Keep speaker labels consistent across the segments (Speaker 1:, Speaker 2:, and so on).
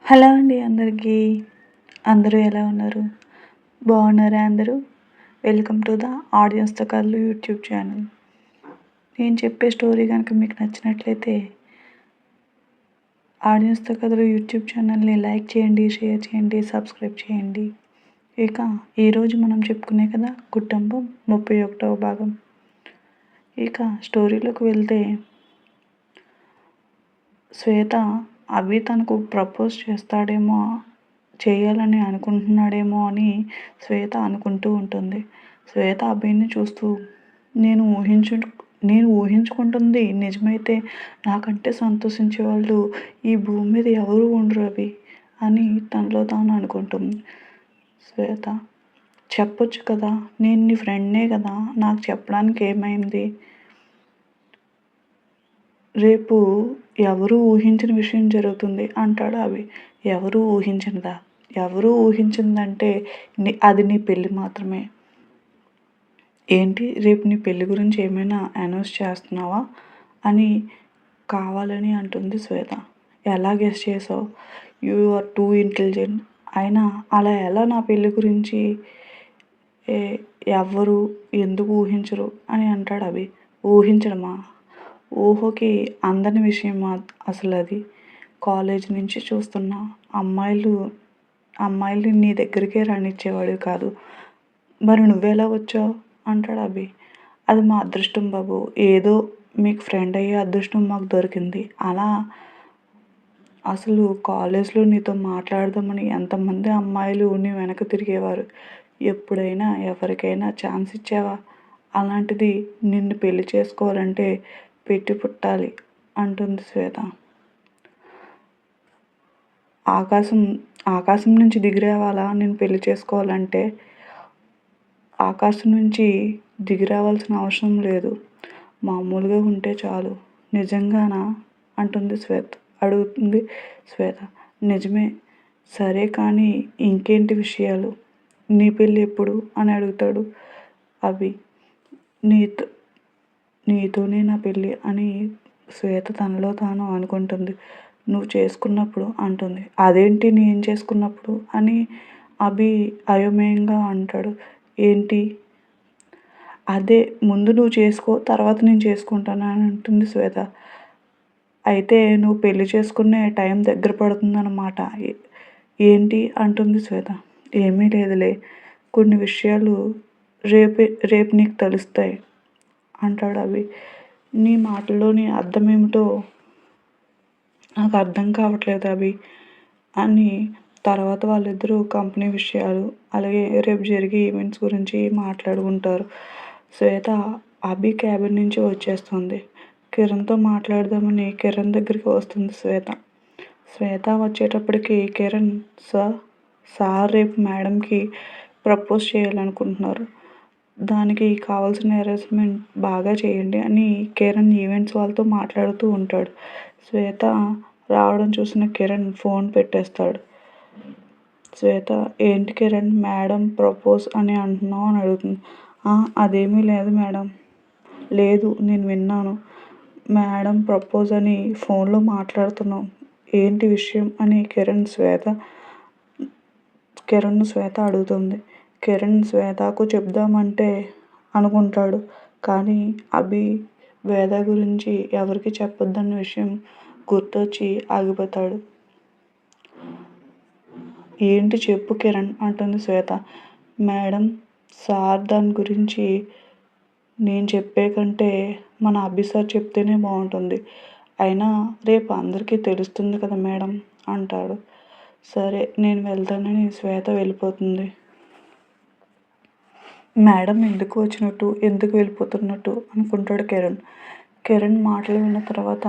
Speaker 1: Hello అండి అందరికీ. అందరూ ఎలా ఉన్నారు? బాగున్నారా అందరూ? వెల్కమ్ టు ద ఆడియన్స్‌తో కథలు యూట్యూబ్ ఛానల్. నేను చెప్పే స్టోరీ కనుక మీకు నచ్చినట్లయితే ఆడియన్స్‌తో కథలు యూట్యూబ్ ఛానల్‌ని లైక్ చేయండి, షేర్ చేయండి, సబ్స్క్రైబ్ చేయండి. ఇక ఈరోజు మనం చెప్పుకునే కథ కుటుంబం 31వ భాగం. ఇక స్టోరీలోకి వెళ్తే శ్వేత అభి తనకు ప్రపోజ్ చేయాలని అనుకుంటున్నాడేమో అని శ్వేత అనుకుంటూ ఉంటుంది. శ్వేత అభిని చూస్తూ నేను ఊహించుకుంటుంది నిజమైతే నాకంటే సంతోషించే వాళ్ళు ఈ భూమి మీద ఎవరు ఉండరు అభి అని తనలో తాను అనుకుంటుంది. శ్వేత చెప్పొచ్చు కదా, నేను నీ ఫ్రెండ్నే కదా, నాకు చెప్పడానికి ఏమైంది? రేపు ఎవరూ ఊహించని విషయం జరుగుతుంది అంటాడు అభి. ఎవరూ ఊహించనిదా? ఎవరూ ఊహించిందంటే అది నీ పెళ్ళి మాత్రమే. ఏంటి, రేపు నీ పెళ్ళి గురించి ఏమైనా అనౌన్స్ చేస్తున్నావా అని కావాలని అంటుంది శ్వేత. ఎలా గెస్ చేసావు? You are too intelligent. అయినా అలా ఎలా నా పెళ్ళి గురించి ఎవ్వరు ఎందుకు ఊహించరు అని అంటాడు అభి. ఊహించడమా? ఊహకి అందని విషయం అసలు అది. కాలేజ్ నుంచి చూస్తున్నా అమ్మాయిలు నీ దగ్గరికే రానిచ్చేవాడు కాదు. మరి నువ్వెలా వచ్చావు అంటాడు అభి. అది మా అదృష్టం బాబు. ఏదో మీకు ఫ్రెండ్ అయ్యే అదృష్టం మాకు దొరికింది. అలా అసలు కాలేజ్లో నీతో మాట్లాడదామని ఎంతమంది అమ్మాయిలు నీ వెనక తిరిగేవారు. ఎప్పుడైనా ఎవరికైనా ఛాన్స్ ఇచ్చావా? అలాంటిది నిన్ను పెళ్లి చేసుకోవాలంటే పెట్టి పుట్టాలి అంటుంది శ్వేత. ఆకాశం నుంచి దిగి రావాలా నేను పెళ్లి చేసుకోవాలంటే? ఆకాశం నుంచి దిగి రావాల్సిన అవసరం లేదు, మామూలుగా ఉంటే చాలు. నిజంగానా అడుగుతుంది శ్వేత. నిజమే. సరే కానీ ఇంకేంటి విషయాలు? నీ పెళ్ళి ఎప్పుడు అని అడుగుతాడు అభి. నీతోనే నా పెళ్ళి అని శ్వేత తనలో తాను అనుకుంటుంది. నువ్వు చేసుకున్నప్పుడు అంటుంది. అదేంటి నేను చేసుకున్నప్పుడు అని అభి అయోమయంగా అంటాడు. ఏంటి? అదే, ముందు నువ్వు చేసుకో, తర్వాత నేను చేసుకుంటాను అని అంటుంది శ్వేత. అయితే నువ్వు పెళ్లి చేసుకునే టైం దగ్గర పడుతుందన్నమాట. ఏంటి అంటుంది శ్వేత. ఏమీ లేదులే, కొన్ని విషయాలు రేపు నీకు తెలుస్తాయి అంటాడు అభి. నీ మాటల్లోని అర్థం ఏమిటో నాకు అర్థం కావట్లేదు అభి అని. తర్వాత వాళ్ళిద్దరూ కంపెనీ విషయాలు అలాగే రేపు జరిగే ఈవెంట్స్ గురించి మాట్లాడుకుంటారు. శ్వేత అభి క్యాబిన్ నుంచి వచ్చేస్తుంది. కిరణ్తో మాట్లాడదామని కిరణ్ దగ్గరికి వస్తుంది శ్వేత వచ్చేటప్పటికి కిరణ్ సార్ రేపు మేడంకి ప్రపోజ్ చేయాలనుకుంటున్నారు, దానికి కావాల్సిన అరేంజ్మెంట్ బాగా చేయండి అని కిరణ్ ఈవెంట్స్ వాళ్ళతో మాట్లాడుతూ ఉంటాడు. శ్వేత రావడం చూసిన కిరణ్ ఫోన్ పెట్టేస్తాడు. శ్వేత, ఏంటి కిరణ్, మేడం ప్రపోజ్ అని అంటున్నావు అని అడుగుతుంది. అదేమీ లేదు మేడం. లేదు, నేను విన్నాను. మేడం ప్రపోజ్ అని ఫోన్లో మాట్లాడుతున్నాం. ఏంటి విషయం అని కిరణ్ను శ్వేత అడుగుతుంది. కిరణ్ శ్వేతకు చెప్దామంటే అనుకుంటాడు. కానీ అభి వేద గురించి ఎవరికి చెప్పొద్దన్న విషయం గుర్తొచ్చి ఆగిపోతాడు. ఏంటి చెప్పు కిరణ్ అంటుంది శ్వేత. మేడం, సార్ దాని గురించి నేను చెప్పే కంటే మన అభి సార్ చెప్తేనే బాగుంటుంది. అయినా రేపు అందరికీ తెలుస్తుంది కదా మేడం అంటాడు. సరే, నేను వెళ్తానని శ్వేత వెళ్ళిపోతుంది. మేడం ఎందుకు వచ్చినట్టు, ఎందుకు వెళ్ళిపోతున్నట్టు అనుకుంటాడు కిరణ్ మాటలు విన్న తర్వాత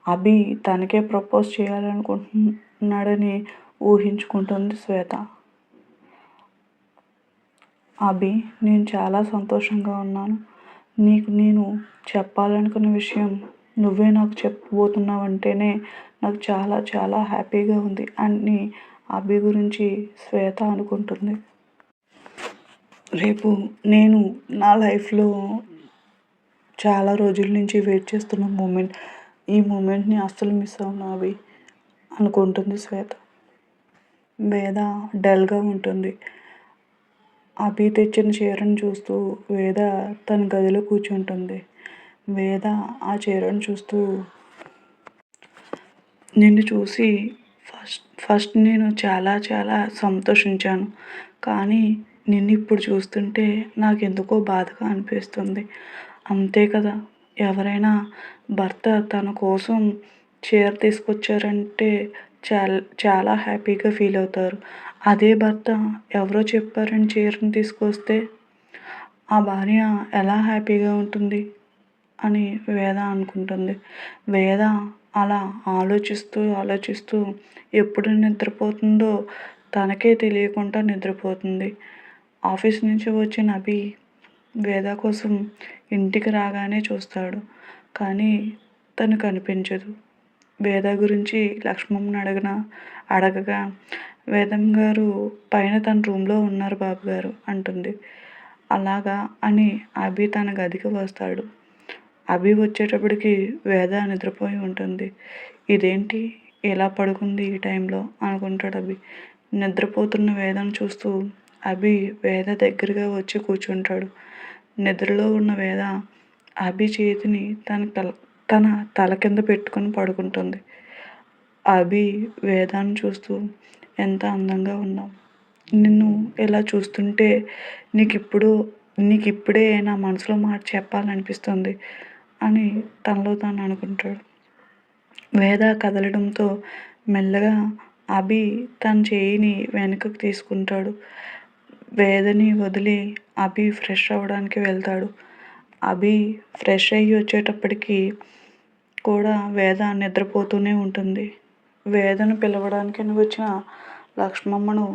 Speaker 1: అభి తనకే ప్రపోజ్ చేయాలనుకుంటున్నాడని ఊహించుకుంటుంది శ్వేత. అభి, నేను చాలా సంతోషంగా ఉన్నాను. నీకు నేను చెప్పాలనుకున్న విషయం నువ్వే నాకు చెప్పబోతున్నావంటేనే నాకు చాలా చాలా హ్యాపీగా ఉంది అని అభి గురించి శ్వేత అనుకుంటుంది. రేపు నేను నా లైఫ్లో చాలా రోజుల నుంచి వెయిట్ చేస్తున్న మూమెంట్. ఈ మూమెంట్ని అస్సలు మిస్ అవ్వను అభి అనుకుంటుంది శ్వేత. వేద డల్గా ఉంటుంది. అభి తెచ్చిన చీరను చూస్తూ వేద తన గదిలో కూర్చుంటుంది. వేద ఆ చీరను చూస్తూ, నిన్ను చూసి ఫస్ట్ నేను చాలా చాలా సంతోషించాను. కానీ నిన్ను ఇప్పుడు చూస్తుంటే నాకెందుకో బాధగా అనిపిస్తుంది. అంతే కదా, ఎవరైనా భర్త తన కోసం చీర తీసుకొచ్చారంటే చాలా హ్యాపీగా ఫీల్ అవుతారు. అదే భర్త ఎవరో చెప్పారని చీరను తీసుకొస్తే ఆ భార్య ఎలా హ్యాపీగా ఉంటుంది అని వేద అనుకుంటుంది. వేద అలా ఆలోచిస్తూ ఎప్పుడు నిద్రపోతుందో తనకే తెలియకుండా నిద్రపోతుంది. ఆఫీస్ నుంచి వచ్చిన అభి వేద కోసం ఇంటికి రాగానే చూస్తాడు. కానీ తను కనిపించదు. వేద గురించి లక్ష్మమ్మని అడగగా వేదం గారు పైన తన రూమ్లో ఉన్నారు బాబుగారు అంటుంది. అలాగా అని అభి తన గదికి వస్తాడు. అభి వచ్చేటప్పటికి వేద నిద్రపోయి ఉంటుంది. ఇదేంటి ఇలా పడుకుంది ఈ టైంలో అనుకుంటాడు అభి. నిద్రపోతున్న వేదను చూస్తూ అభి వేద దగ్గరగా వచ్చి కూర్చుంటాడు. నిద్రలో ఉన్న వేద అభి చేతిని తన తల కింద పెట్టుకొని పడుకుంటుంది. అభి వేదాన్ని చూస్తూ, ఎంత అందంగా ఉన్నావు, నిన్ను ఇలా చూస్తుంటే నీకిప్పుడే నా మనసులో మాట చెప్పాలనిపిస్తుంది అని తనలో తాను అనుకుంటాడు. వేద కదలడంతో మెల్లగా అభి తన చేయిని వెనుకకు తీసుకుంటాడు. వేదని వదిలి అభి ఫ్రెష్ అవ్వడానికి వెళ్తాడు. అభి ఫ్రెష్ అయ్యి వచ్చేటప్పటికి కూడా వేద నిద్రపోతూనే ఉంటుంది. వేదను పిలవడానికి వచ్చిన లక్ష్మమ్మను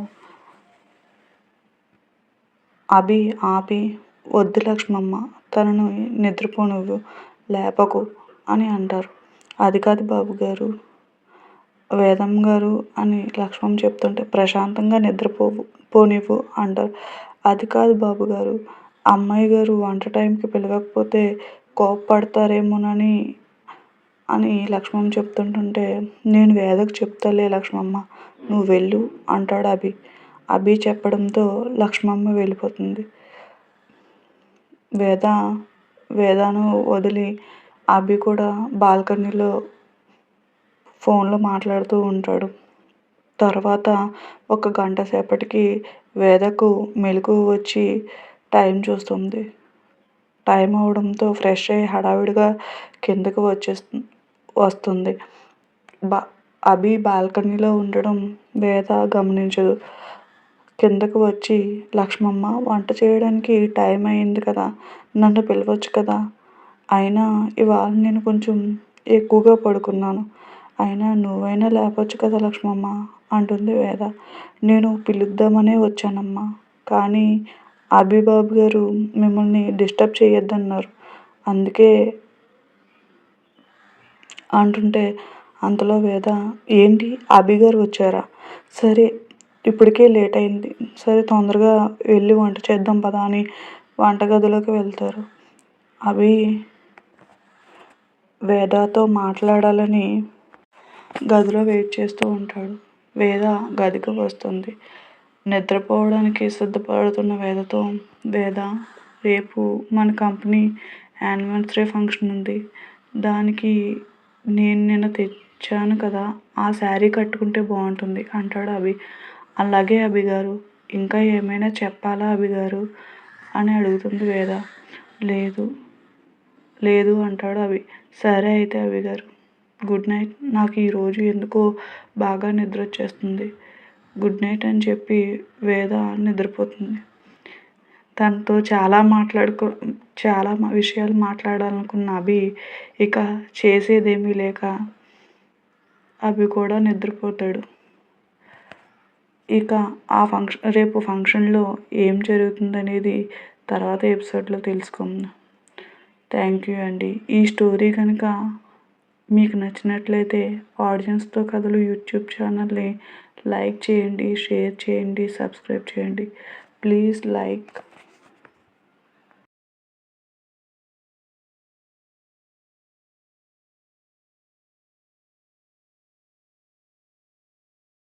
Speaker 1: అభి ఆపి, వద్దు లక్ష్మమ్మ, తనను నిద్రపోనివ్వు, లేపకు అని అంటారు. అది కాదు బాబుగారు, వేదం గారు అని లక్ష్మమ్మ చెప్తుంటే, ప్రశాంతంగా పోనివ్వు అంటారు. అది కాదు బాబుగారు, అమ్మాయి గారు వంట టైంకి పిలవకపోతే కోప్పడతారేమోనని అని లక్ష్మమ్మ చెప్తుంటుంటే, నేను వేదకు చెప్తాలే లక్ష్మమ్మ, నువ్వు వెళ్ళు అంటాడు అభి. అభి చెప్పడంతో లక్ష్మమ్మ వెళ్ళిపోతుంది. వేదను వదిలి అభి కూడా బాల్కనీలో ఫోన్లో మాట్లాడుతూ ఉంటాడు. తర్వాత ఒక గంట సేపటికి వేదకు మెలకువ వచ్చి టైం చూస్తుంది. టైం అవడంతో ఫ్రెష్ అయ్యి హడావిడిగా కిందకు వస్తుంది. అభి బాల్కనీలో ఉండడం వేద గమనించదు. కిందకు వచ్చి, లక్ష్మమ్మ, వంట చేయడానికి టైం అయింది కదా, నన్ను పిలవచ్చు కదా, అయినా ఇవాళ నేను కొంచెం ఎక్కువగా పడుకున్నాను, అయినా నువ్వైనా లేపొచ్చు కదా లక్ష్మమ్మ అంటుంది వేద. నేను పిలుద్దామనే వచ్చానమ్మా, కానీ అభిబాబు గారు మిమ్మల్ని డిస్టర్బ్ చేయొద్దన్నారు, అందుకే అంటుంటే అంతలో వేద, ఏంటి అభిగారు వచ్చారా, సరే ఇప్పటికే లేట్ అయింది, సరే తొందరగా వెళ్ళి వంట చేద్దాం పదా అని వంటగదిలోకి వెళ్తారు. అభి వేదతో మాట్లాడాలని గదిలో వెయిట్ చేస్తూ ఉంటాడు. వేద గదికి వస్తుంది. నిద్రపోవడానికి సిద్ధపడుతున్న వేదతో, వేద, రేపు మన కంపెనీ యానివర్సరీ ఫంక్షన్ ఉంది, దానికి నేను నిన్న తెచ్చాను కదా, ఆ శారీ కట్టుకుంటే బాగుంటుంది అంటాడు అభి. అలాగే అభి గారు, ఇంకా ఏమైనా చెప్పాలా అభి గారు అని అడుగుతుంది వేద. లేదు అంటాడు అభి. సరే అయితే అభి గారు, గుడ్ నైట్, నాకు ఈరోజు ఎందుకో బాగా నిద్ర వచ్చేస్తుంది, గుడ్ నైట్ అని చెప్పి వేద నిద్రపోతుంది. తనతో చాలా విషయాలు మాట్లాడాలనుకున్న అభి ఇక చేసేదేమీ లేక అభి కూడా నిద్రపోతాడు. ఇక రేపు ఫంక్షన్లో ఏం జరుగుతుందనేది తర్వాత ఎపిసోడ్లో తెలుసుకుందాం. థ్యాంక్ యూ అండి. ఈ స్టోరీ కనుక మీకు నచ్చినట్లయితే ఆడియన్స్తో కథలు యూట్యూబ్ ఛానల్ని లైక్ చేయండి, షేర్ చేయండి, సబ్స్క్రైబ్ చేయండి. Please like